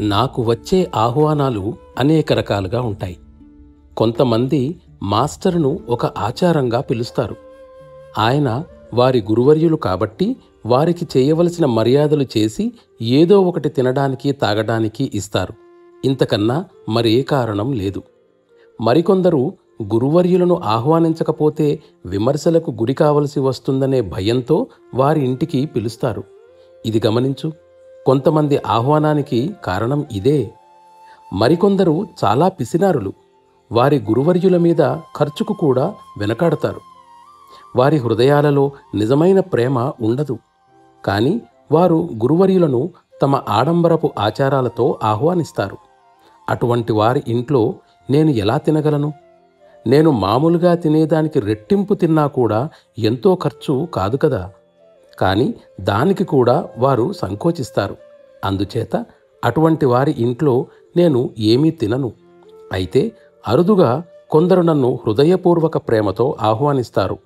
నాకు వచ్చే ఆహ్వానాలు అనేక రకాలుగా ఉంటాయి. కొంతమంది మాస్టరును ఒక ఆచారంగా పిలుస్తారు. ఆయన వారి గురువర్యులు కాబట్టి వారికి చేయవలసిన మర్యాదలు చేసి ఏదో ఒకటి తినడానికి తాగడానికి ఇస్తారు. ఇంతకన్నా మరే కారణం లేదు. మరికొందరు గురువర్యులను ఆహ్వానించకపోతే విమర్శలకు గురి కావలసి వస్తుందనే భయంతో వారి ఇంటికి పిలుస్తారు. ఇది గమనించు. కొంతమంది ఆహ్వానానికి కారణం ఇదే. మరికొందరు చాలా పిసినారులు. వారి గురువర్యుల మీద ఖర్చుకు కూడా వెనకాడతారు. వారి హృదయాలలో నిజమైన ప్రేమ ఉండదు. కానీ వారు గురువర్యులను తమ ఆడంబరపు ఆచారాలతో ఆహ్వానిస్తారు. అటువంటి వారి ఇంట్లో నేను ఎలా తినగలను? నేను మామూలుగా తినేదానికి రెట్టింపు తిన్నా కూడా ఎంతో ఖర్చు కాదు కదా. కానీ దానికి కూడా వారు సంకోచిస్తారు. అందుచేత అటువంటి వారి ఇంట్లో నేను ఏమీ తినను. అయితే అరుదుగా కొందరు నన్ను హృదయపూర్వక ప్రేమతో ఆహ్వానిస్తారు.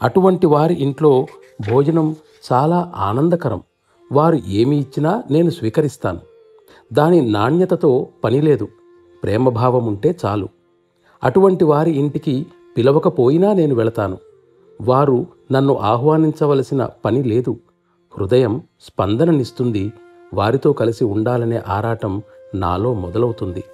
అటువంటి వారి ఇంట్లో భోజనం చాలా ఆనందకరం. వారు ఏమి ఇచ్చినా నేను స్వీకరిస్తాను. దాని నాణ్యతతో పనిలేదు, ప్రేమభావం ఉంటే చాలు. అటువంటి వారి ఇంటికి పిలవకపోయినా నేను వెళతాను. వారు నన్ను ఆహ్వానించవలసిన పని లేదు. హృదయం స్పందననిస్తుంది. వారితో కలిసి ఉండాలనే ఆరాటం నాలో మొదలవుతుంది.